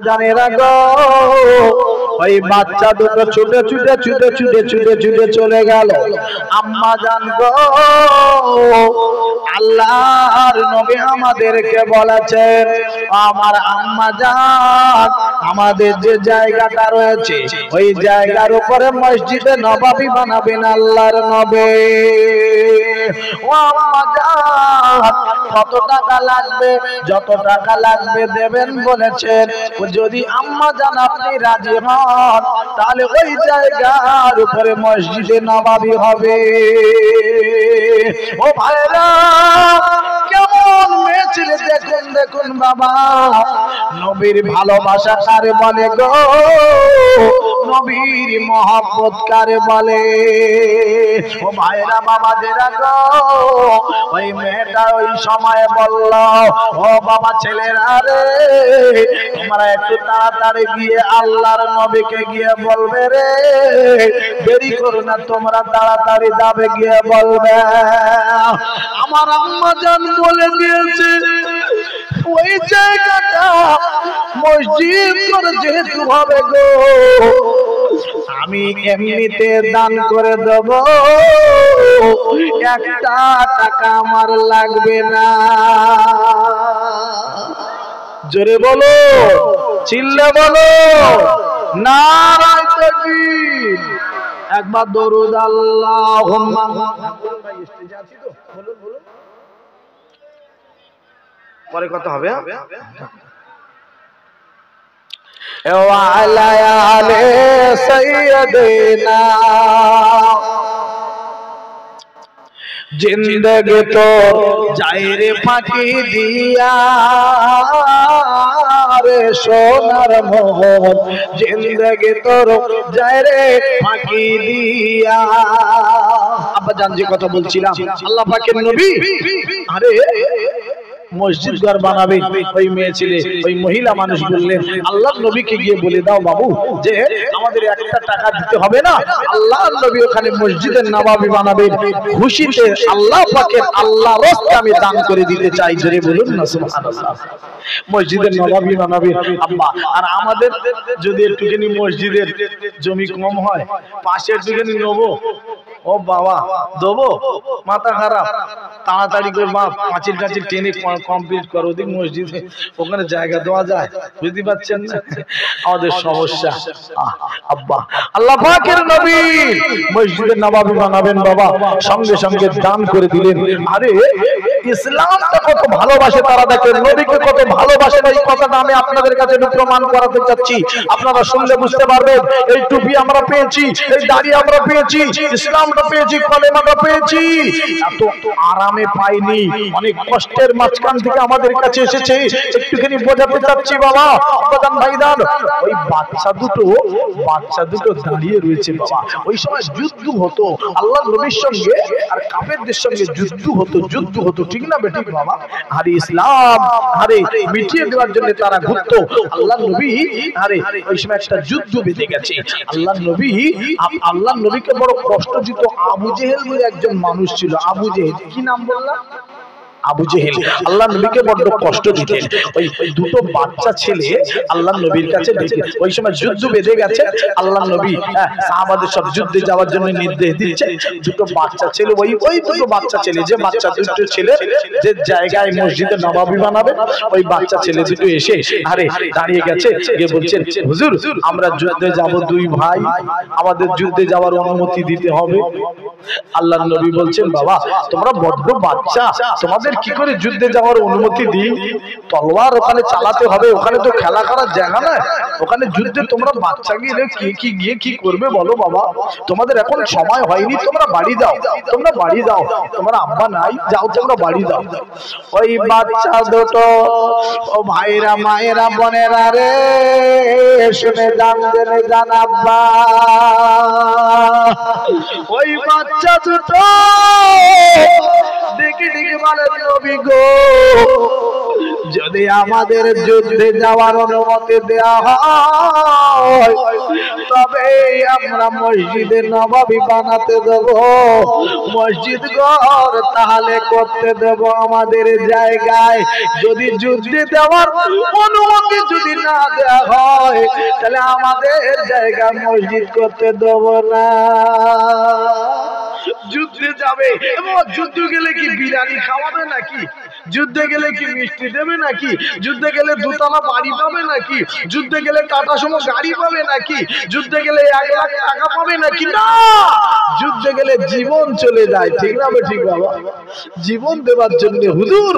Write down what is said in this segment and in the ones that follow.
জানেরা গো, ওই বাচ্চা দুটো ছুটে ছুটে ছুটে ছুটে ছুটে ছুটে চলে গেল। আম্মা জান গো, আল্লাহর নবী আমাদেরকে বলেছেন, আমার আম্মা জান, আমাদের যে জায়গাটা রয়েছে ওই জায়গার উপরে মসজিদে নববী বানাবেন আল্লাহর নবী। ও আম্মা জান, কত টাকা লাগবে? যত টাকা লাগবে দেবেন বলেছেন। যদি আম্মা জান আপনি রাজি হন, তাহলে ওই জায়গার উপরে মসজিদে নববী হবে। ও ভাইরা, কেমন মেয়ে ছেলে দেখুন দেখুন বাবা, নবীর ভালোবাসা কারে বলে গো, নবীর মহব্বত কারে বলে? ও ভাইরা বাবাদেরা গো, ওই মেয়েটা ওই সময় বলল, ও বাবা ছেলেরা রে, তোমরা একটু তাড়াতাড়ি গিয়ে আল্লাহর নবীকে গিয়ে বলবে রে, দেরি করো না, তোমরা তাড়াতাড়ি যাবে গিয়ে বলবে। আমার আম্মা জান বলে দিয়েছে ওই জায়গাটা মসজিদ করে যেহেতু হবে গো, আমি এমনিতে দান করে দেব, একটা টাকা আমার লাগবে না। জোরে বলো, চিল্লে বলো, নারায়ে তাকবীর। একবার দরুদ আল্লাহুম্মা। পরে কথা হবে। ওয়ালা আলে সাইয়্যিদিনা, জিন্দেগি তো যায়রে ফাঁকি দিয়া রে সোনার মোহন, জিন্দেগি তোর যায়রে ফাঁকি দিয়া। আব্বা জান যে কথা বলছিলাম, আল্লাহ পাকের নবী আরে মসজিদ ঘর বানাবে, ওই মেয়ে ছেলে ওই মহিলা মানুষ বললেন আল্লাহর নবীকে গিয়ে বলে দাও বাবু যে আমাদের একটা টাকা দিতে হবে না, আল্লাহর নবী ওখানে মসজিদের নববী বানাবেন, খুশিতে আল্লাহ পাকের আল্লাহ রাস্তায় আমি দান করে দিতে চাই। জোরে বলুন না সুবহানাল্লাহ। মসজিদের নববী বানাবেন আব্বা। আর আমাদের যদি একটুখানি মসজিদের জমি কম হয়, পাশে একটুখানি নেবো, ও বাবা দেবো, মাথা খারাপ, তাড়াতাড়ি করে মা পাঁচিল টাচিল টেনে কমপ্লিট করো, ওদিক মসজিদে ওখানে জায়গা দেওয়া যায়, বুঝতে পারছেন না আমাদের সমস্যা। আব্বা আল্লাহ পাকের নবী মসজিদের নববী বানাবেন বাবা, সঙ্গে সঙ্গে দান করে দিলেন। আরে ইসলামটা কত ভালোবাসে তারা, দেখেন নবীকে কত ভালোবাসে, এই কথাটা আমি আপনাদের কাছে প্রমাণ করাতে চাচ্ছি, আপনারা শুনলে বুঝতে পারবেন। এই টুপি আমরা পেয়েছি, এই দাড়ি আমরা পেয়েছি, ইসলামটা পেয়েছি, কলেমাটা পেয়েছি, এত আরামে পাইনি, অনেক কষ্টের মাঝখান থেকে আমাদের কাছে এসেছে। একটুখানি বোঝাতে চাচ্ছি বাবা, প্রধান ভাইদান, ওই বাচ্চা দুটো দাঁড়িয়ে রয়েছে বাবা, ওই সময় যুদ্ধ হতো আল্লাহ নবীর সঙ্গে আর কাফেরদের সঙ্গে, যুদ্ধ হতো ঠিক না বেঠিক বাবা? আরে ইসলাম আরে মিটিয়ে দেওয়ার জন্য তারা ঘুরতো। আল্লাহ নবী আরে ওই সময় একটা যুদ্ধ বেঁধে গেছে, আল্লাহ নবীকে বড় কষ্ট দিত আবু জেহেল বলে একজন মানুষ ছিল। আবু জেহেল, কি নাম বললাম? আবু জেহেল আল্লাহ নবীকে বড় কষ্ট দিতেন। ওই দুটো বাচ্চা ছেলে আল্লাহ নবীর কাছে ডেকে, ওই সময় যুদ্ধ বেঁধে গেছে, আল্লাহ নবী সাহাবাদের সব যুদ্ধে যাওয়ার জন্য নির্দেশ দিচ্ছে। দুটো বাচ্চা ছেলে, ওই দুটো বাচ্চা ছেলে, যে বাচ্চা দুটো ছেলে যে জায়গায় মসজিদে নববী বানাবে, ওই বাচ্চা ছেলে দুটো এসে আরে দাঁড়িয়ে গেছে, গিয়ে বলছেন হুজুর আমরা যুদ্ধে যাব, দুই ভাই, আমাদের যুদ্ধে যাওয়ার অনুমতি দিতে হবে। আল্লাহ নবী বলছেন বাবা তোমরা বড্ড বাচ্চা, তোমাদের কি করে যুদ্ধে যাওয়ার অনুমতি দিই? তলোয়ার ওখানে চালাতে হবে, ওখানে তো খেলা করার জায়গা না, ওখানে যুদ্ধে তোমরা বাচ্চা গিয়ে গিয়ে কি করবে বলো বাবা? তোমাদের এখন সময় হয়নি, তোমরা বাড়ি যাও, তোমার আব্বা নাই, যাও তোমরা বাড়ি যাও। ওই বাচ্চা দুটো, ও ভাইরা মায়েরা বোনেরা রে, শুনে জান আব্বা, ওই বাচ্চা দুটো ডেকে বলে নবী গো, যদি আমাদের যুদ্ধে যাওয়ার অনুমতি দেয়া হয় হয় তবে আমরা মসজিদে নববী বানাতে দেব, মসজিদ ঘর তাহলে করতে দেব আমাদের জায়গায়। যদি যুদ্ধে দেওয়ার অনুমতি যদি না দেওয়া হয় তাহলে আমাদের জায়গা মসজিদ করতে দেব না। যুদ্ধে যাবে এবং যুদ্ধে গেলে কি বিরিয়ানি খাওয়াবে নাকি? যুদ্ধে গেলে কি মিষ্টি দেবে নাকি? যুদ্ধে গেলে দুতলা বাড়ি পাবে নাকি? যুদ্ধে গেলে টাটা সুমো গাড়ি পাবে নাকি? যুদ্ধে গেলে 1 লাখ টাকা পাবে নাকি? না, যুদ্ধে গেলে জীবন চলে যায়। ঠিক না ঠিক বাবা? জীবন দেওয়ার জন্য হুজুর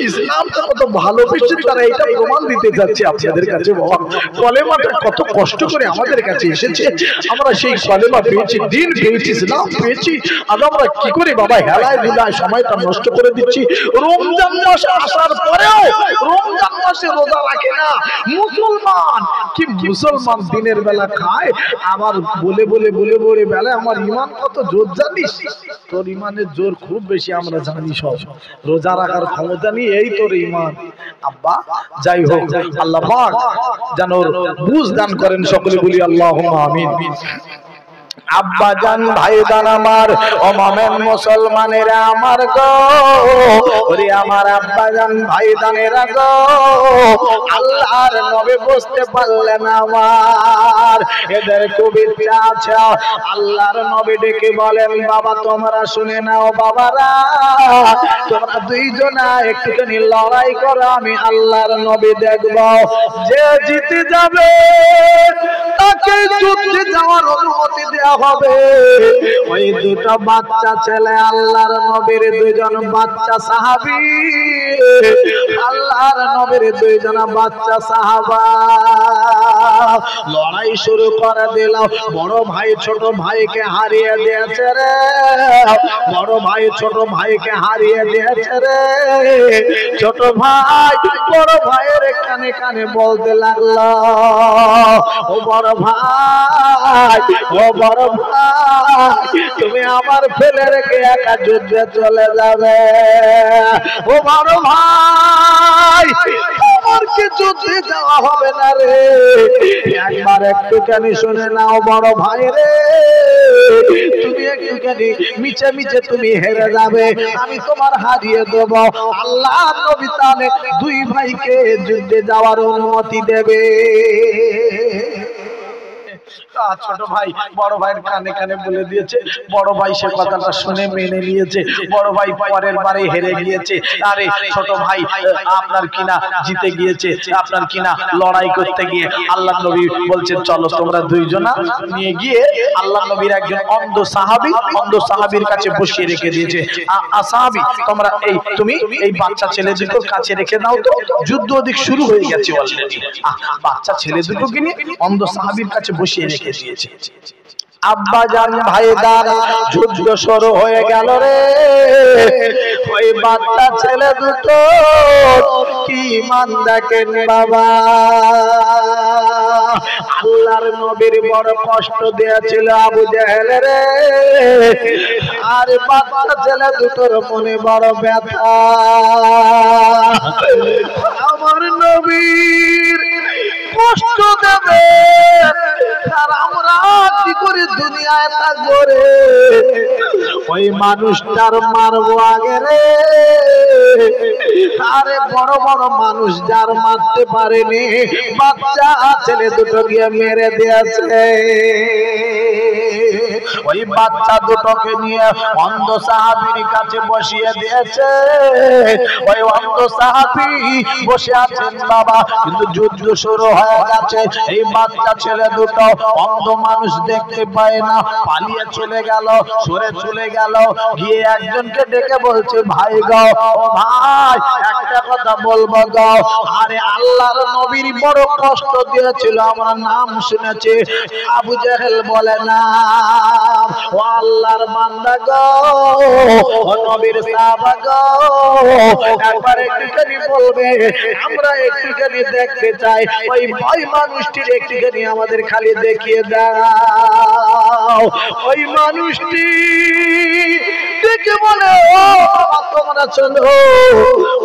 ইসলামটা কত ভালোবেসে তারা এটা প্রমাণ দিতে যাচ্ছে আপনাদের কাছে। বাবা কলেমাটা কত কষ্ট করে আমাদের কাছে এসেছে, আমরা সেই কলেমা পেয়েছি, দিন পেয়েছি, ইসলাম পেয়েছি, আজ আমরা কি করে বাবা হেলায় দুলায় সময়টা নষ্ট করে দিচ্ছি। রমজান মাস আসার পরেও রমজান মাসে রোজা রাখে না মুসলমান। কি মুসলমান দিনের বেলা খায়, আবার বলে বলে বলে বলে বেলা আমার ইমান কত জোর জানিস? তোর ইমানের জোর খুব বেশি আমরা জানি সব, রোজা রাখার ক্ষমতা নেই, এই তোর ইমান। আব্বা যাই হোক, আল্লাহ পাক যেন বুঝ দান করেন, সকলে বলি আল্লাহুম্মা আমিন। আব্বা জান ভাই দান আমার, ও মোমেন মুসলমানেরা আমার গো, ওরে আমার আব্বা জান ভাই দানেরা গো, আল্লাহর নবী বুঝতে পারলেন আমার, এদের খুব ইচ্ছা আছে। আল্লাহর নবী ডেকে বলেন, বাবা তোমরা শুনে নাও, বাবারা তোমরা দুইজনা একটুখানি লড়াই করো, আমি আল্লাহর নবী দেখব, যে জিতে যাবে তাকে যুদ্ধে যাওয়ার অনুমতি দেওয়া হবে। ওই দুটো বাচ্চা ছেলে আল্লাহর নবীর দুইজন বাচ্চা সাহাবী, আল্লাহর নবীর দুইজন বাচ্চা সাহাবা লড়াই শুরু করে দিল। বড় ভাই ছোট ভাইকে হারিয়ে দিয়েছে রে, বড় ভাই ছোট ভাইকে হারিয়ে দিয়েছে রে। ছোট ভাই বড় ভাইয়ের কানে কানে বলতে লাগলো, ও বড় ভাই, ও বড় ভাই, তুমি আমার ফেলে রেখে একা যুদ্ধে চলে যাবে? ও বড় ভাই, আমার কি যুদ্ধে যাওয়া হবে না রে? একবার একটুখানি শুনে নাও বড় ভাই রে, তুমি একটুখানি মিছে মিছে তুমি হেরে যাবে, আমি তোমার হারিয়ে দেব। আল্লাহ নবী তাহলে দুই ভাইকে যুদ্ধে যাওয়ার অনুমতি দেবে। ছোট ভাই বড় ভাইয়ের কানে কানে বলে দিয়েছে, বড় ভাই সে কথাটা শুনে মেনে নিয়েছে। বড় ভাই পরের বারে হেরে গিয়েছে, আরে ছোট ভাই আপনার কিনা জিতে গিয়েছে, আপনার কিনা লড়াই করতে গিয়ে আল্লাহ নবী বলছেন চলো তোমরা দুইজনা নিয়ে গিয়ে আল্লাহ নবীর একজন অন্ধ সাহাবী, অন্ধ সাহাবীর কাছে বসিয়ে রেখে দিয়েছে। সাহাবী তোমরা তুমি এই বাচ্চা ছেলে দুটোর কাছে রেখে দাও তো, যুদ্ধ ওদিক শুরু হয়ে গেছে অলরেডি। বাচ্চা ছেলে দুটোকে নিয়ে অন্ধ সাহাবীর কাছে বসিয়ে রেখে দিয়েছে। আব্বা জান ভাই দান যুদ্ধ শুরু হয়ে গেল রে। ওই বাচ্চা ছেলে দুটো কি মান দেখেন বাবা, আল্লাহর নবীর বড় কষ্ট দিয়েছিল আবু জেহেল রে, আর বাচ্চা ছেলে দুটোর মনে বড় ব্যথা। আমার নবীর কষ্ট দেবে আর আমরা কি করে দুনিয়ায় থাকবো রে? ওই মানুষটার মারবো আগে রে, আরে বড় বড় মানুষ যার মারতে পারেনি বাচ্চা ছেলে দুটো গিয়ে মেরে দিয়েছে। ওই বাচ্চা দুটোকে নিয়ে অন্ধ সাহাবীর কাছে বসিয়ে দিয়েছে। ওই অন্ধ সাহাবী বসে আছেন বাবা, কিন্তু যুদ্ধ শুরু হয়ে গেছে। এই বাচ্চা ছেলে দুটো অন্ধ মানুষ দেখতে পায় না, পালিয়ে চলে গেল, সরে চলে গেল, গিয়ে একজনকে ডেকে বলছে ভাই গো, ও ভাই একটা কথা বলবো গো, আরে আল্লাহর নবীর বড় কষ্ট দিয়েছিল আমরা নাম শুনেছি। আবু জেহেল বলে না, ও আল্লাহর বান্দা গো, ও নবীর সাহাবা গো, একবার একটুখানি বলবে, আমরা একটুখানি দেখতে চাই, ওই ভয় মানুষটির একটুখানি আমাদের খালি দেখিয়ে দাও। ওই মানুষটি ডেকে বলে ও বাবা তোমরা চলো,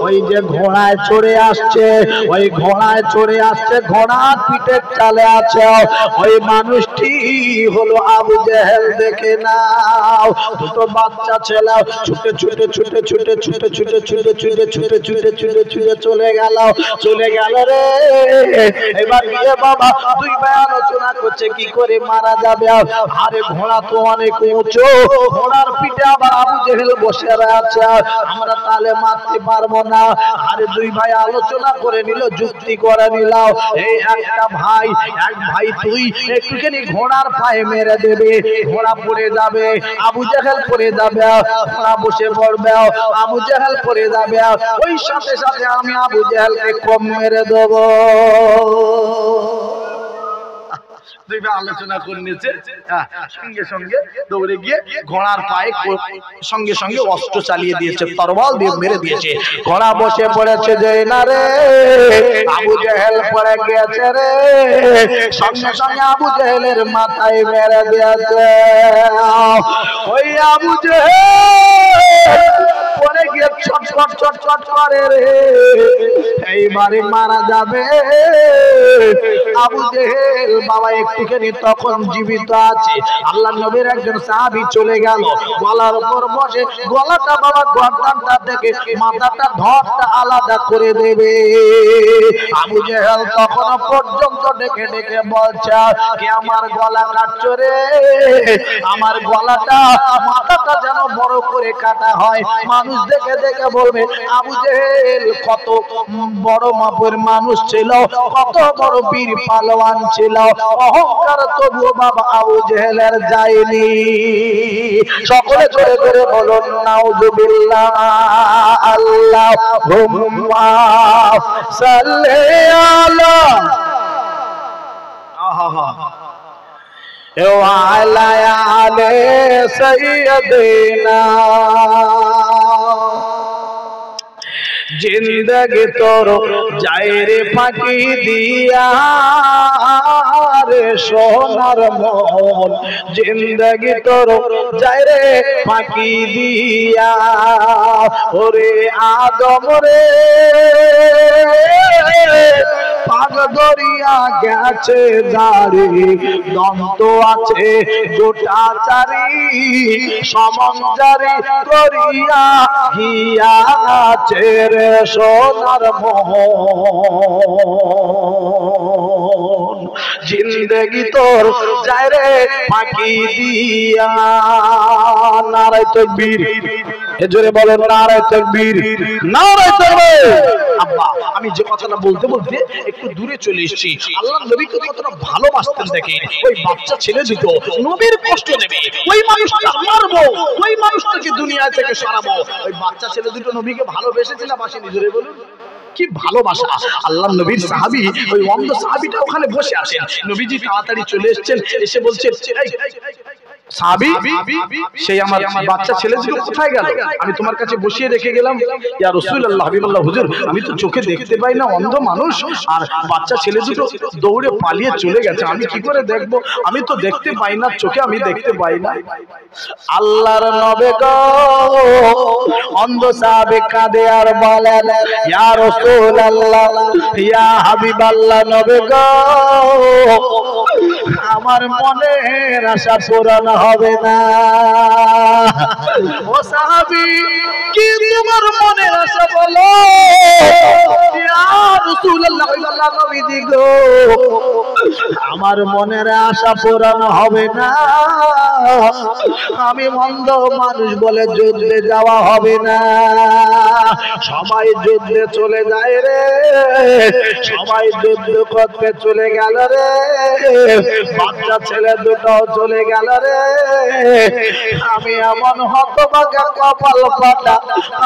ওই যে ঘোড়ায় চড়ে আসছে, ওই ঘোড়ায় চড়ে আসছে, ঘোড়ার পিঠের চালে আছে ওই মানুষটি হলো আবু জেহেল, দেখে নাও। দুটো বাচ্চা ছেলে ছুটে ছুটে ছুটে ছুটে ছুটে ছুটে ছুটে ছুটে ছুটে ছুটে ছুটে ছুটে চলে গেল রে। এবার গিয়ে বাবা দুই ভাই আলোচনা করছে কি করে মারা যাবে। আরে ঘোড়া তো অনেক উঁচু, ঘোড়ার পিঠে আবার আবু জেহেল বসে আছে, আমরা তাহলে মারতে পারবো না। আরে দুই ভাই আলোচনা করে নিল, যুক্তি করে নিল, এই একটা ভাই, এক ভাই তুই একটুখানি ঘোড়ার পায়ে মেরে দেবে, ঘোড়া পড়ে যাবে, আবু জেহেল পড়ে যাবে, ঘোড়া বসে পড়বে, আবু জেহেল পড়ে যাবে, ওই সাথে সাথে আমি আবু জেহেলকে কম মেরে দেবো। আলোচনা করে নিয়েছে, সঙ্গে সঙ্গে দৌড়ে গিয়ে ঘোড়ার পায়ে সঙ্গে সঙ্গে অস্ত্র চালিয়ে দিয়েছে, তরবাল দিয়ে মেরে দিয়েছে। ঘোড়া বসে পড়েছে যে না রে, আবু জেহেল পড়ে গিয়েছে রে, সঙ্গে সঙ্গে আবু জেহেলের মাথায় মেরে দিয়েছে। ওই আবু জেহেল পড়ে গিয়ে ছটফট ছটফট করে রে, এইবারে মারা যাবে আবু জেহেল। বাবা একটুখানি তখন জীবিত আছে, আল্লাহ নবীর একজন সাহাবী চলে গেল, গলার উপর বসে গলাটা বাবা গর্দানটা থেকে মাথাটা ধরটা আলাদা করে দেবে। আবু জেহেল তখন পর্যন্ত ডেকে ডেকে বলছে কে আমার গলা কাটছো রে, আমার গলাটা মাথাটা যেন বড় করে কাটা হয়, মানুষ দেখে দেখে বলবে আবু জেহেল কত বড় মাপের মানুষ ছিল, কত বড় বীর পালোয়ান ছিল, অহংকার তবুও বাবা আবু জেহেলের যায়নি। সকলে জোরে জোরে বলুন নাউযুবিল্লাহ। আল্লাহুম্মা সাল্লি আলা ওয়া আলা আলি সাইয়্যিদিনা। जिंदगी तोर जायरे फाकी दिया रे सोनार मोहन, जिंदगी तोर जायरे फाकी दिया ओरे आदम रे पाग दरिया गेছে জারি, দন্ত আছে গোটা চারি, সমঞ্জারি করিয়া গিয়াছে রে সোনার মোহন, জিন্দগি তোর যায় রে ফাঁকি দিয়া। নারায়ে তাকবীর, জোরে বলেন নারায়ে তাকবীর, নারায়ে তাকবীর। আব্বা আমি যে কথাটা বলতে বলতে একটু দূরে চলে এসেছি। আল্লাহর নবীকে কতটা ভালোবাসতেন দেখেন। ওই বাচ্চা ছেলে দুটো নবীর কষ্ট দেবে, ওই মানুষটা মারবো, ওই মানুষটাকে দুনিয়া থেকে সরাবো, ওই বাচ্চা ছেলে দুটো নবীকে ভালোবেসেছে না বাসেনি? জোরে বলুন কি ভালোবাসা। আল্লাহর নবীর সাহাবী ওই অন্ধ সাহাবীটা ওখানে বসে আছেন, নবীজি তাড়াতাড়ি চলে এসেছেন, এসে বলছেন সাহাবী সেই আমার বাচ্চা ছেলে দুটো কোথায় গেল? আমি তোমার কাছে বসিয়ে রেখে গেলাম। ইয়া রাসূলুল্লাহ, হাবিবাল্লাহ, হুজুর আমি তো চোখে দেখতে পাই না, অন্ধ মানুষ, আর বাচ্চা ছেলে দুটো দৌড়ে পালিয়ে চলে গেছে, আমি কি করে দেখবো? আমি তো দেখতে পাই না চোখে, আমি দেখতে পাই না। আল্লাহর নবী গো, অন্ধ সাহাবী কাঁদে আর বলেন ইয়া রাসূলুল্লাহ, ইয়া হাবিবাল্লাহ, নবী গো আমার মনের আশা পূরণ হবে না। ও সাহাবী কি তোমার মনের আশা বলো? ইয়া রাসূলুল্লাহ, আল্লাহ নবী গো আমার মনের আশা পূরণ হবে না, আমি অন্ধ মানুষ বলে যুদ্ধে যাওয়া হবে না। সবাই যুদ্ধে চলে যায় রে, সবাই যুদ্ধ করতে চলে গেল রে, বাচ্চা ছেলে দুটাও চলে গেল রে, আমি এমন হতভাগা কপাল ফাটা,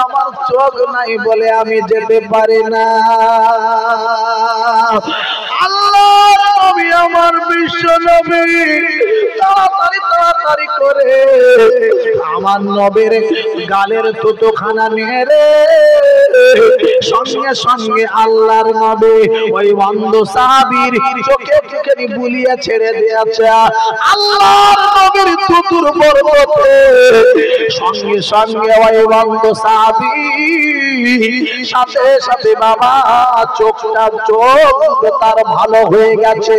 আমার চোখ নাই বলে আমি যেতে পারি না। আল্লাহর নবী আমার বিশ্ব নবী তাড়াতাড়ি তাড়াতাড়ি করে আমার নবীর গালের থুতুখানা নিয়ে রে সঙ্গে সঙ্গে আল্লাহর নবী ওই অন্ধ সাহাবীর চোখে চোখে বুলিয়ে ছেড়ে দিয়েছে। আল্লাহর নবীর থুতুর বরকতে সঙ্গে সঙ্গে ওই অন্ধ সাহাবী সাথে সাথে বাবা চোখ তার ভালো হয়ে গেছে।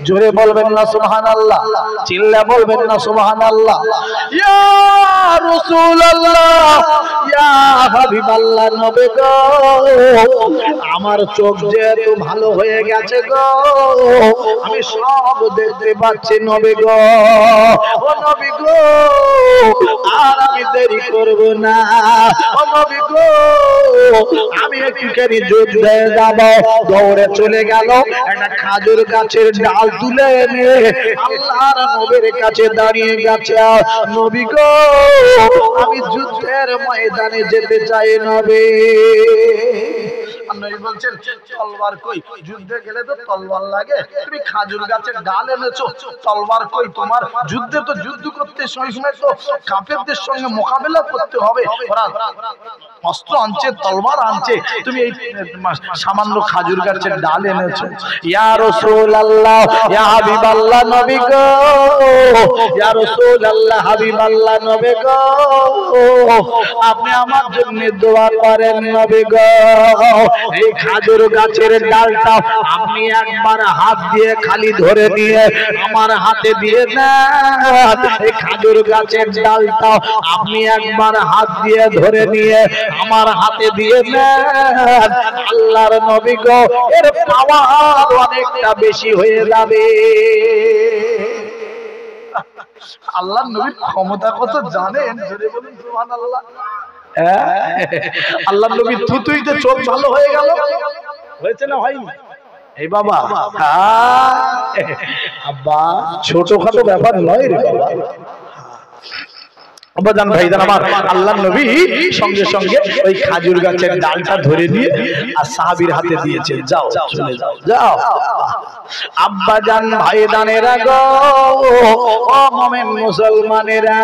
জোরে বলবেন না সুবহানাল্লাহ, চিল্লা বলবেন না সুবহানাল্লাহ। ইয়া রাসূলুল্লাহ, ইয়া হাবিবাল্লাহ, নবী গো আমার চোখ যেহেতু ভালো হয়ে গেছে গো, আমি সব দেখতে পাচ্ছি নবী গো। ও নবী গো আর আমি দেরি করব না, ও নবী গো আমি একটুখানি যুদ্ধে যাব। দৌড়ে চলে গেল, একটা খাজুর গাছের ডাল তুলে এনে আল্লাহর নবীর কাছে দাঁড়িয়ে গেছে। নবী গো আমি যুদ্ধের ময়দানে যেতে চাই নবী। নবী বলছেন তলবার কই, যুদ্ধে গেলে তো তলবার লাগে, তুমি খাজুর গাছের ডাল এনেছো, তলবার কই তোমার? যুদ্ধে তো যুদ্ধ করতে সময় তো কাফেরদের সঙ্গে মোকাবেলা করতে হবে, ওরা অস্ত্র আনছে, তলবার আনছে, তুমি এই সামান্য খাজুর গাছের ডাল এনেছো। ইয়া রাসূলুল্লাহ, ইয়া হাবিবাল্লাহ, নবী গো, ইয়া রাসূলুল্লাহ, হাবিবাল্লাহ, নবী গো আপনি আমার জন্য দোয়া করেন নবী গো। এই খাজুর গাছের ডালটা আপনি একবার হাত দিয়ে খালি ধরে নিয়ে আমার হাতে দিয়ে দেন। এই খাজুর গাছের ডালটা আপনি একবার হাত দিয়ে ধরে নিয়ে আমার হাতে দিয়ে দেন। আল্লাহর নবী গো এর পাওয়ার অনেকটা বেশি হয়ে যাবে। আল্লাহর নবীর ক্ষমতা কত জানেন? জোরে বলুন সুবহানাল্লাহ। আল্লাহর নবীর থুতুইতে চোখ ভালো হয়ে গেল, হয়েছে না হয়নি? এই বাবা আব্বা ছোটখাটো ব্যাপার নয় রে বাবা। আব্বাজান ভাইজান আমার, আল্লাহর নবী সঙ্গে সঙ্গে ওই খাজুর গাছের ডালটা ধরে নিয়ে আর সাহাবীর হাতে দিয়েছে, যাও চলে যাও, যাও। আব্বাজান ভাইজানেরা গো, ও মুমিন মুসলমানেরা,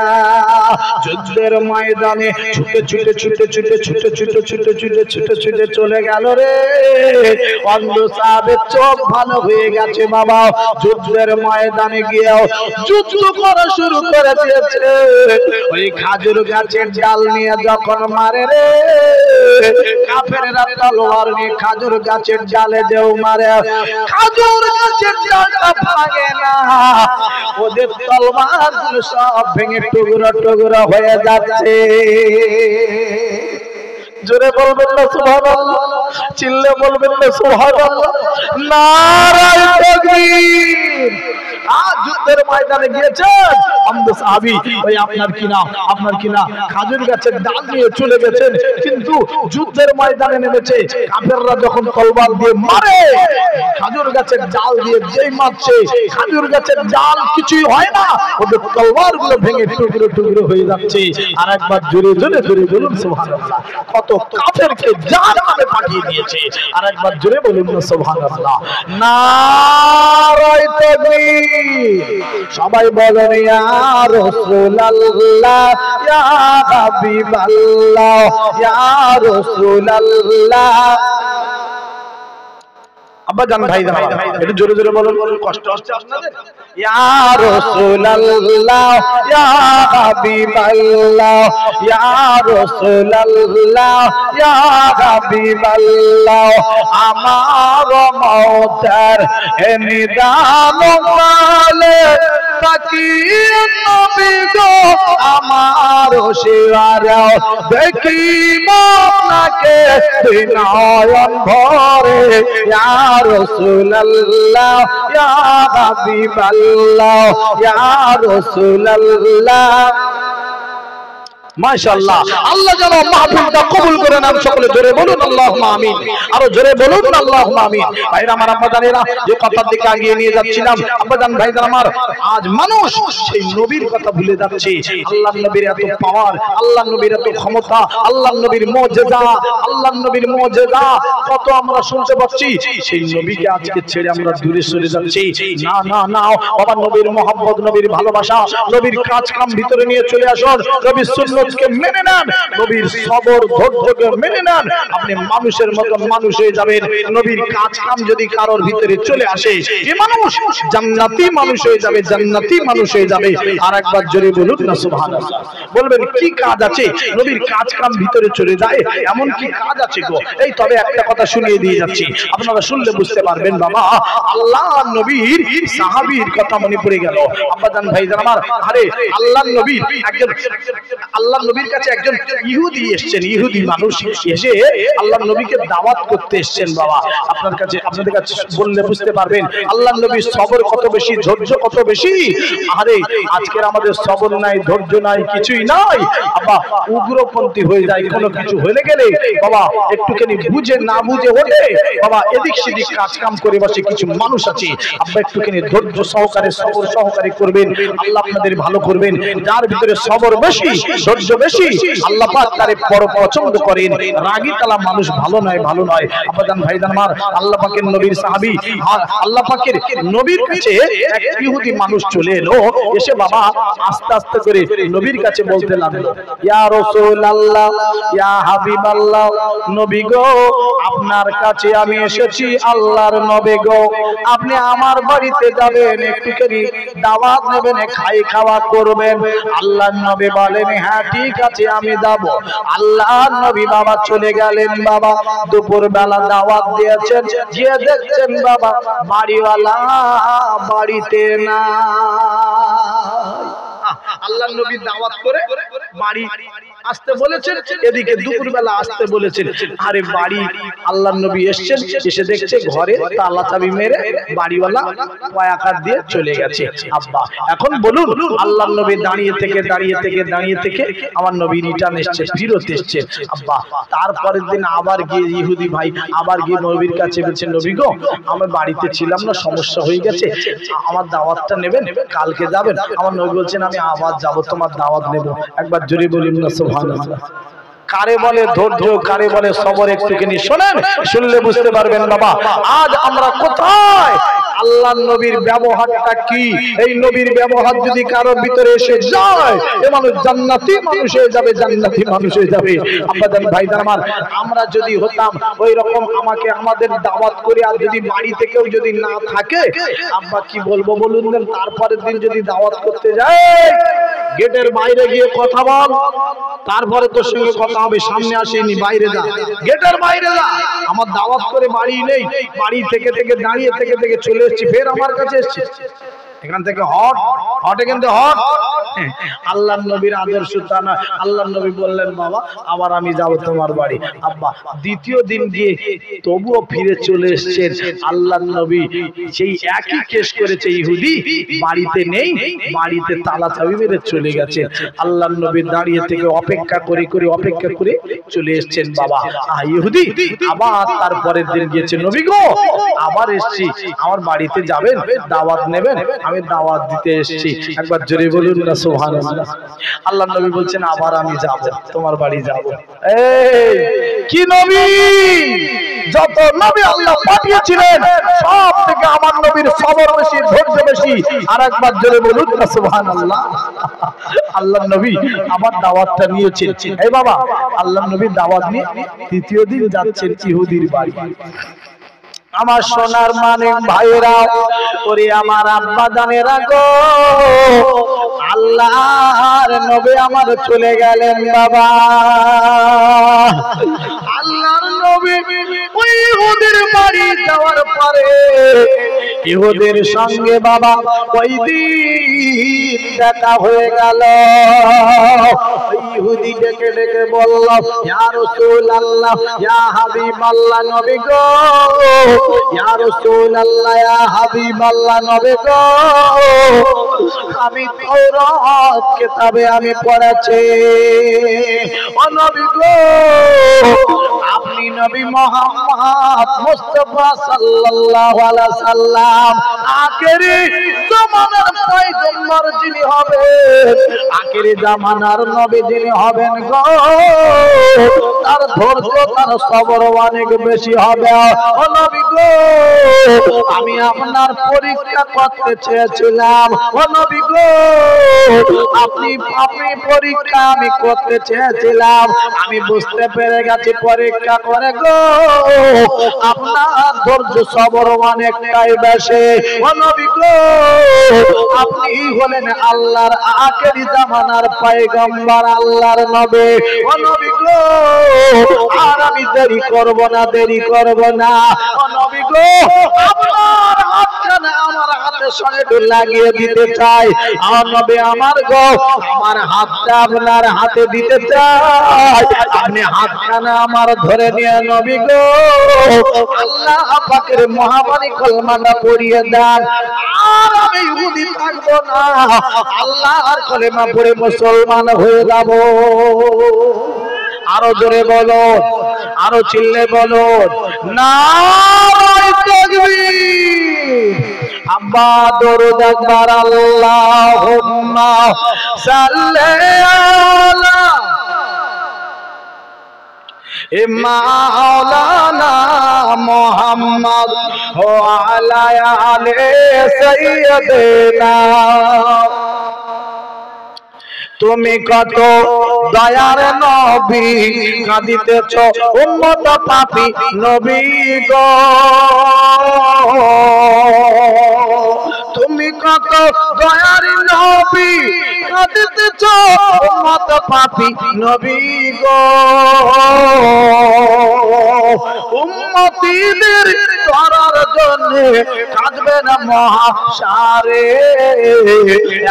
যুদ্ধের ময়দানে ছুটে ছুটে ছুটে ছুটে ছুটে ছুটে ছুটে ছুটে ছুটে ছুটে চলে গেল রে। অন্ধ সাহাবের চোখ ভালো হয়ে গেছে বাবা, যুদ্ধের ময়দানে গিয়েও যুদ্ধ করা শুরু করে দিয়েছে। ওই খাজুর গাছের ডাল নিয়ে যখন মারে রে, কাফেররা তলোয়ার নিয়ে খাজুর গাছের ডালে যেও মারে, খাজুর গাছের ডালটা ভাঙে না, ওদের তলোয়ারগুলো সব ভেঙে টুকরো টুকরো হয়ে যাচ্ছে। জোরে বলবেন না সুবহানাল্লাহ, চিল্লে বলবেন না সুবহানাল্লাহ। নারায়ে তাকবীর। আজ যুদ্ধের ময়দানে গিয়েছেন অন্ধ সাহাবী, ওই আপনার কিনা খাজুর গাছের ডাল নিয়ে চলে গেছেন, কিন্তু যুদ্ধের ময়দানে নেমেছে, কাফেররা যখন তলবার দিয়ে মারে, খাজুর গাছের ডাল দিয়ে যেই মারছে, খাজুর গাছের ডাল কিছুই হয় না, ওদের তলবার গুলো ভেঙে টুকরো টুকরো হয়ে যাচ্ছে। আর একবার জোরে জোরে জোরে বলুন সুবহানাল্লাহ। কত কাফেরকে জাহান্নামে পাঠিয়ে দিয়েছে। আর একবার জোরে বলুন না সুবহানাল্লাহ। নারায়ে তাকবীর। সবাই বলেন ইয়া রাসূলুল্লাহ, ইয়া হাবিবাল্লাহ, ইয়া রাসূলুল্লাহ। আব্বাজান ভাইজান একটু জোরে জোরে বলুন, কষ্ট হচ্ছে আপনাদের? ইয়া রাসূলুল্লাহ, ইয়া হাবিবাল্লাহ, ইয়া রাসূলুল্লাহ, ইয়া হাবিবাল্লাহ। আমার মওতের নিদান পালে তাকিয়ে নবী গো আমার শিরারে দেখিব আপনাকে নয়ন ভরে। ইয়া রাসূলুল্লাহ, ইয়া হাবিবাল্লাহ, ইয়া রাসূলুল্লাহ। মাশাআল্লাহ। আল্লাহ যেন মাহফিলটা কবুল করে নেন, সকলে জোরে বলুন আল্লাহুম্মা আমিন, আরো জোরে বলুন আল্লাহুম্মা আমিন। ভাইরা আমার, আব্বাজানেরা, যে কথার দিকে আগিয়ে নিয়ে যাচ্ছিলাম, আব্বাজান ভাইরা আমার, আজ মানুষ সেই নবীর কথা ভুলে যাচ্ছে। আল্লাহর নবীর এত পাওয়ার, আল্লাহর নবীর এত ক্ষমতা, আল্লাহর নবীর মুজিজা, আল্লাহর নবীর মুজিজা কত আমরা শুনতে পাচ্ছি, সেই নবীকে আজকে ছেড়ে আমরা দূরে সরে যাচ্ছি। না না না, বাবা, নবীর মহব্বত, নবীর ভালোবাসা, নবীর কাজ কাম ভিতরে নিয়ে চলে আসুন, নবীর সুন্নতকে মেনে নেন, নবীর সবর ধৈর্যকে মেনে নেন, আপনি মানুষের মতন মানুষ হয়ে যাবেন। নবীর কাজ কাম যদি কারোর ভিতরে চলে আসে, এই মানুষ জান্নাতি মানুষ হয়ে যাবে, জান্নাতি মানুষ হয়ে যাবে। আর একবার জোরে বলুন না সুবহানাল্লাহ। বলবেন কি কাজ আছে নবীর কাজ কাম ভিতরে চলে যায়, এমন কি কাজ আছে গো? এই তবে একটা কথা শুনিয়ে দিয়ে যাচ্ছি, আপনারা শুনলে বুঝতে পারবেন। বাবা, আল্লাহ নবীর সাহাবীর কথা মনে পড়ে গেল। আব্বাজান ভাইজান আমার, আরে আল্লাহর নবী একজন, আল্লাহর নবীর কাছে একজন ইহুদি এসেছেন, ইহুদি মানুষ এসে আল্লাহর নবীকে দাওয়াত করতে এসেছেন। বাবা, আপনার কাছে, আপনাদের কাছে বললে বুঝতে পারবেন আল্লাহর নবীর সবর কত বেশি, ধৈর্য কত বেশি। আরে আজকের আমাদের সবর নাই, ধৈর্য নাই, কিছুই নাই। বাবা, উগ্রপন্থী হয়ে যায় কোনো কিছু হয়ে গেলে। বাবা, একটুখানি বুঝে না বুঝে ওঠে, বাবা এদিক সেদিক কাজ কাম করে বসে কিছু মানুষ আছে। আব্বা একটুখানি ধৈর্য সহকারে, সবর সহকারে করবেন, আল্লাহ আপনাদের ভালো করবেন। যার ভিতরে সবর বেশি, ধৈর্য বেশি, আল্লাহ পাক তারে বড় পছন্দ করেন। রাগী তালা মানুষ ভালো নয়, ভালো নয়। আব্বাজান ভাইজান আমার, আল্লাহ পাকের নবীর সাহাবী, আল্লাহ পাকের নবীর কাছে এক ইহুদি মানুষ চলে এলো, এসে বাবা আস্তে আস্তে করে নবীর কাছে বলতে লাগলো, ইয়া রাসূলুল্লাহ, ইয়া হাবিবাল্লাহ, নবী গো, আপনার কাছে আমি এসেছি, আল্লাহর নবী গো, আপনি আমার বাড়িতে যাবেন, একটুখানি দাওয়াত নেবেন, খাই খাওয়া করবেন। আল্লাহর নবী বলেন, হ্যাঁ ঠিক আছে আমি যাব। আল্লাহর নবী বাবা চলে গেলেন। বাবা দুপুর বেলা দাওয়াত দিয়েছেন, যে দেখছেন বাবা বাড়িওয়ালা বাড়িতে না। আল্লাহর নবী দাওয়াত করে বাড়ি আসতে বলেছেন, এদিকে দুপুরবেলা আসতে বলেছেন। আরে বাড়ি আল্লাহর নবী এসেছেন, এসে দেখছে ঘরে তালা চাবি মেরে বাড়িওয়ালা পায়াকার দিয়ে চলে গেছে। আব্বা এখন বলুন, আল্লাহর নবী দাঁড়িয়ে থেকে আমার নবী রিটার্ন এসছে, ফিরত এসছে। আব্বা তারপরের দিন আবার গিয়ে ইহুদি ভাই আবার গিয়ে নবীর কাছে বলছেন, নবী গো, আমার বাড়িতে ছিলাম না, সমস্যা হয়ে গেছে, আমার দাওয়াতটা নেবেন, কালকে যাবেন। আমার নবী বলছেন, আমি আবার যাব, তোমার দাওয়াত নেব। একবার জোরে বলুন না সুবহানাল্লাহ। কারে বলে ধৈর্য, কারে বলে সবর, একটুখানি শোনেন, শুনলে বুঝতে পারবেন। বাবা আজ আমরা কোথায়, আল্লাহর নবীর ব্যবহারটা কি? এই নবীর ব্যবহার যদি কারোর ভিতরে এসে যায়, এ মানুষ জান্নাতি মানুষ হয়ে যাবে, জান্নাতি মানুষ হয়ে যাবে। আব্বাজান ভাইজান আমার, আমরা যদি হতাম ওই রকম, আমাকে আমাদের দাওয়াত করে আর যদি বাড়িতে কেউ যদি না থাকে, আব্বা কি বলবো বলুন? তারপরের দিন যদি দাওয়াত করতে যায়, গেটের বাইরে গিয়ে কথা বল, তারপরে তোর সঙ্গে কথা হবে, সামনে আসেনি, বাইরে যা, গেটের বাইরে যা। আমার দাওয়াত করে বাড়ি নেই, বাড়ি থেকে দাঁড়িয়ে থেকে চলে এসেছি, ফের আমার কাছে এসেছি, এখান থেকে হট এখান থেকে হট। আল্লাহর নবীর আদর্শ তা না। আল্লাহর নবী বললেন, বাবা আবার আমি যাব তোমার বাড়ি। আব্বা দ্বিতীয় দিন গিয়ে তবুও ফিরে চলে এসেছেন। আল্লাহর নবী সেই একই কেস করেছে, ইহুদি বাড়িতে নেই, বাড়িতে তালা চাবি মেরে চলে গেছে। আল্লাহর নবী দাঁড়িয়ে থেকে অপেক্ষা করে চলে এসেছেন। বাবা ইহুদি আবার তারপরের দিন গিয়েছে, নবী গো আবার এসেছি, আমার বাড়িতে যাবেন, দাওয়াত নেবেন, আমি দাওয়াত দিতে এসেছি। একবার জোরে বলুন না সুবহানাল্লাহ। আল্লাহর নবী বলছেন, আবার আমি যাব, তোমার বাড়ি যাব। এই কি নবী, যত নবী আল্লাহ পাঠিয়েছিলেন সব থেকে আমার নবীর সবর বেশি, ধৈর্য বেশি। আর একবার জোরে বলুন না সুবহানাল্লাহ। আল্লাহর নবী আবার দাওয়াতটা নিয়েছেন। এই বাবা আল্লাহর নবী দাওয়াত নিয়ে তৃতীয় দিন যাচ্ছেন ইহুদির বাড়ি। আমার সোনার মানে ভাইরা, ওরে আমার আব্বা জানেরা গো, আল্লাহর নবী আমার চলে গেলেন। বাবা আল্লাহর নবী ওই ইহুদির বাড়ি যাওয়ার পরে ইহুদির সঙ্গে বাবা ওই দিন দেখা হয়ে গেল। ইহুদি ডেকে ডেকে বলল, ইয়া রাসূলুল্লাহ, ইয়া হাবিবাল্লাহ, নবী গো, ইয়া রাসূলুল্লাহ, ইয়া হাবিবাল্লাহ, নবী গো, আমি তাওরাত কিতাবে আমি পড়েছি, ও নবী গো, আপনি নবী মুহাম্মদ মুস্তাফা সাল্লাল্লাহু আলাইহি সাল্লাম আখেরি জামানার পয়গম্বর যিনি হবেন, আখেরি জামানার নবী যিনি হবেন গো, তার ধৈর্য তার সবর অনেক বেশি হবে। ও নবী গো, আমি আপনার পরীক্ষা করতে চেয়েছিলাম, ও নবী গো, আপনি পরীক্ষা আমি করতে চেয়েছিলাম, আমি বুঝতে পেরে গেছি পরীক্ষা করে গো আপনার ধৈর্য সবর অনেকটাই বেশি। ও নবী গো, আপনি হলেন আল্লাহর আখেরি জামানার পয়গম্বর, আল্লাহর নবী। ও নবী গো, আর আমি দেরি করব না, দেরি করব না। ও নবী গো, আপনার হাতখানা আমার হাতে সঙ্গে লাগিয়ে দিতে চাই। আমার নবী আমার গো, আমার হাতটা আপনার হাতে দিতে চাই, আপনি হাতখানা আমার ধরে নিয়ে নবী গো আল্লাহ পাকের মহাবাণী কলমাটা পড়িয়ে দেন, আর আমি ইহুদি থাকবো না, আল্লাহর কলেমা পড়ে মুসলমান হয়ে যাব। আরো জোরে বলো, আরো চিল্লে বলো, নারে তাকবীর। আব্বা দরুদ আকবার, আল্লাহুম্মা সাল্লি আলা মাওলানা মুহাম্মদ ওয়া আলা আলি সাইয়্যিদিনা। তুমি কত দয়ার নবী, কাঁদিতেছ উম্মত পাপী নবী গো, তুমি কত দয়ার নবী, কাঁদিতেছ উম্মত পাপী নবী গো, উম্মতীদের করার জন্য কাঁদবে না মহাশারে,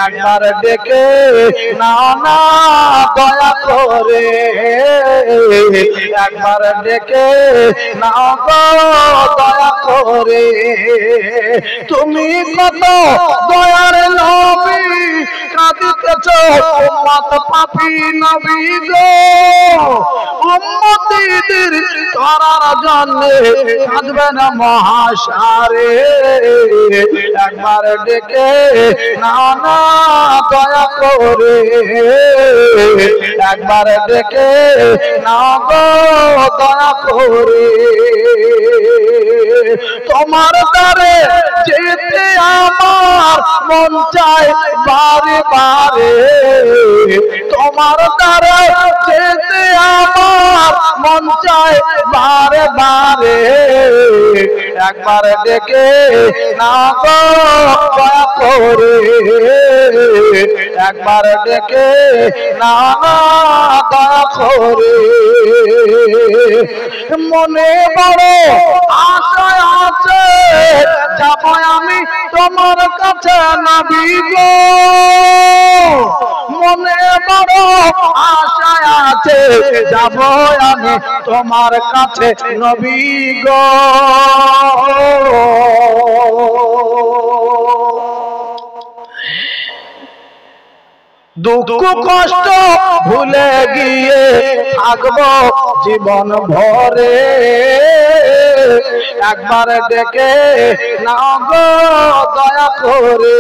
একবার ডেকে না না দয়া করে, একবার ডেকে না দয়া করে। তুমি কত দয়ার নবী, কাঁদিতেছ উম্মত পাপী নবী গো, উম্মতীদের করার জন্য কাঁদবে না মহাশারে, একবার ডেকে না না দয়া করে, একবার ডেকে না দয়া করে। তোমার দ্বারে যেতে আমার মন চায় বারে বারে, তোমার দ্বারে যেতে আমার মন চায় বারে বারে, একবার ডেকে না দয়া করে, একবার ডেকে না দয়া করে। মনে বড় আশা আছে, যাব আমি তোমার কাছে নবী গো, মনে বড় আশা আছে, যাব আমি তোমার কাছে নবী গো। দুঃখ কষ্ট ভুলে গিয়ে থাকবো জীবন ভরে, একবার ডেকে নাও গো দয়া করে।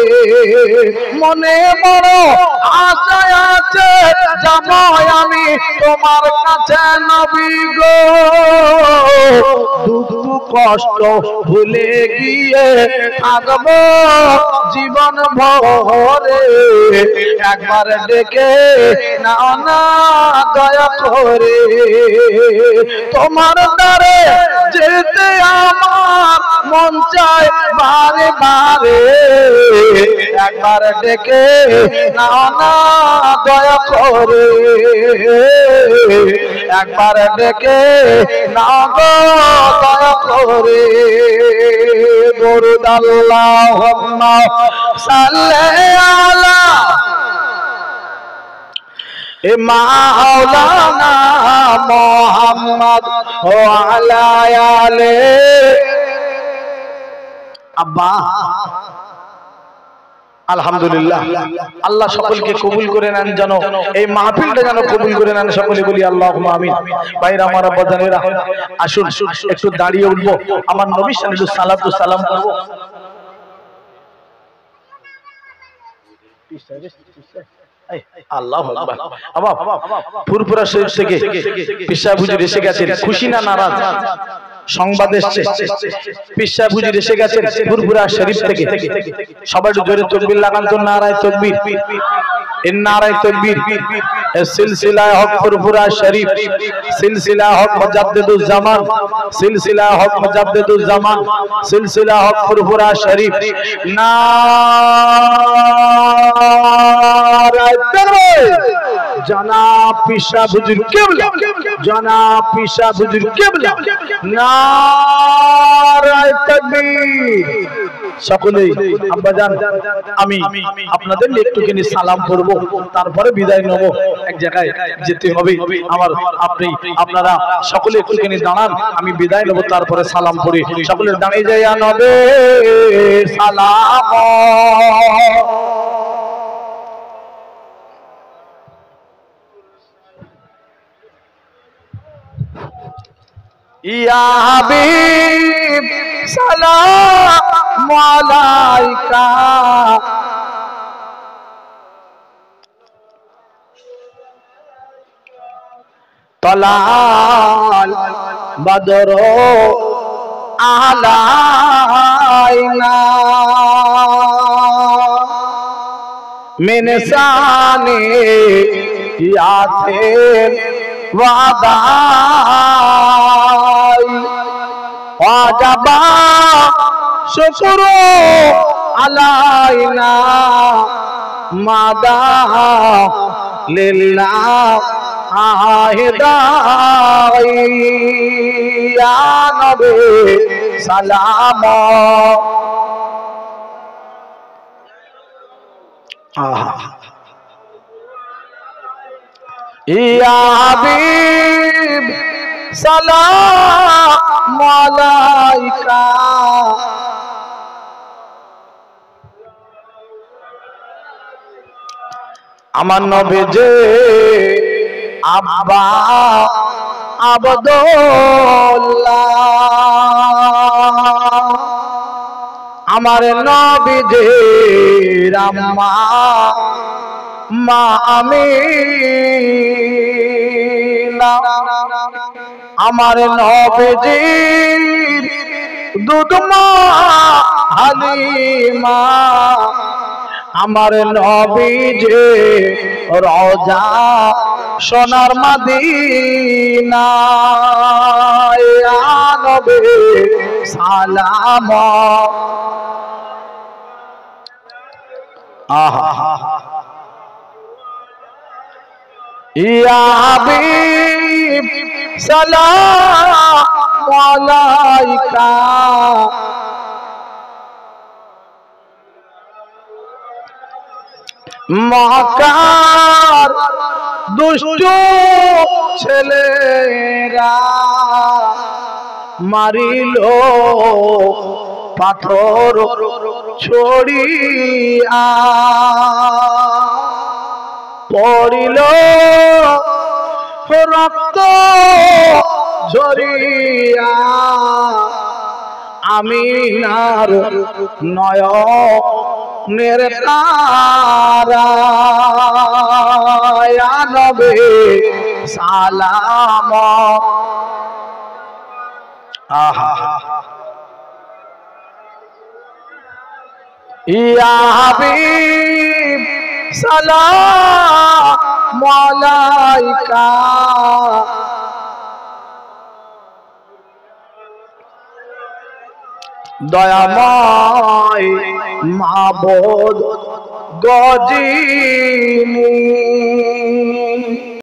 মনে বড় আশা আছে, যাব আমি তোমার কাছে নবী গো, দুঃখ কষ্ট ভুলে গিয়ে থাকবো জীবন ভরে, একবার ডেকে নাও না দয়া করে। তোমার দ্বারে যেতে আমার মন চায় বারে বারে, একবার ডেকে নাও না দয়া করে, একবার ডেকে নাও গো দয়া করে দরুদ আল্লাহুম্মা সাল্লি আলা মাওলানা মুহাম্মদ ওয়া আলা আলি আব্বা। আলহামদুলিল্লাহ, আল্লাহ সকলকে কবুল করে নেন, যেন এই মাহফিলটা যেন কবুল করে নেন, সকলে বলি আল্লাহুম্মা আমিন। ভাইরা আমার, আব্বাজানেরা, আসুন একটু দাঁড়িয়ে উঠবো, আমার নবীর সাল্লাল্লাহু আলাইহি সাল্লাতু সালাম করব। আল্লাহু আকবার। আবাব ফুরফুরা শরীফ থেকে পীর সাহেব হুজুর এসে গেছেন, খুশি না নারাজ? সংবাদ এসেছে পীর সাহেব হুজুর এসে গেছেন ফুরফুরা শরীফ থেকে। সবাই জোরে তাকবীর লাগান তো, নারায়ে তাকবীর, নারায়ে তাকবীর। সিলসিলা হক ফুরফুরা শরীফ, সিলসিলা হক মুজাদ্দিদুজ জামান, সিলসিলা হক মুজাদ্দিদুজ জামান, সিলসিলা হক ফুরফুরা শরীফ। নারায়ে তাকবীর। জনাব পীর সাহেব হুজুর কিবলা, জনাব পীর সাহেব হুজুর কিবলা। নারায়ে তাকবীর। সকলেই আব্বাজান, আমি আপনাদের একটুখানি সালাম করব, তারপরে বিদায় নেব, এক জায়গায় যেতে হবে আমার। আপনারা সকলে একটুখানি দাঁড়ান, আমি বিদায় নেব, তারপরে সালাম পড়ি। সকলে দাঁড়িয়ে যাইয়া নবে সালাম। ইয়া হাবিব সালাম আলাইকা, তালাল বদর আলাইনা মিন শানে ইয়াতে ওয়াদাই ওয়াজাবা শুকরু আলাইনা মাদা লিল্লাহ আহিদাই ইয়া নবী সালাম। ইয়া হাবিব সালাম আলাইকা, আমার নবীজি আব্বা আব্দুল্লাহ, আমার নবীজি আম্মা মা আমিনা, আমার নবীজির দুধমা হালিমা, আমার নবীজি রওজা সোনার মদিনা, ইয়া নবী সালাম। আহা ইয়া হাবিব সালাম আলাইকা, মক্কার দুষ্ট ছেলেরা মারিল পাথর ছড়িয়া, পড়িল রক্ত ঝরিয়া, আমিনার নয়নের তারা, ইয়া নবী সালাম। আহা ইয়া হাবিব সালাম আলাইকা, দয়াময় মাবুদ গজিনী,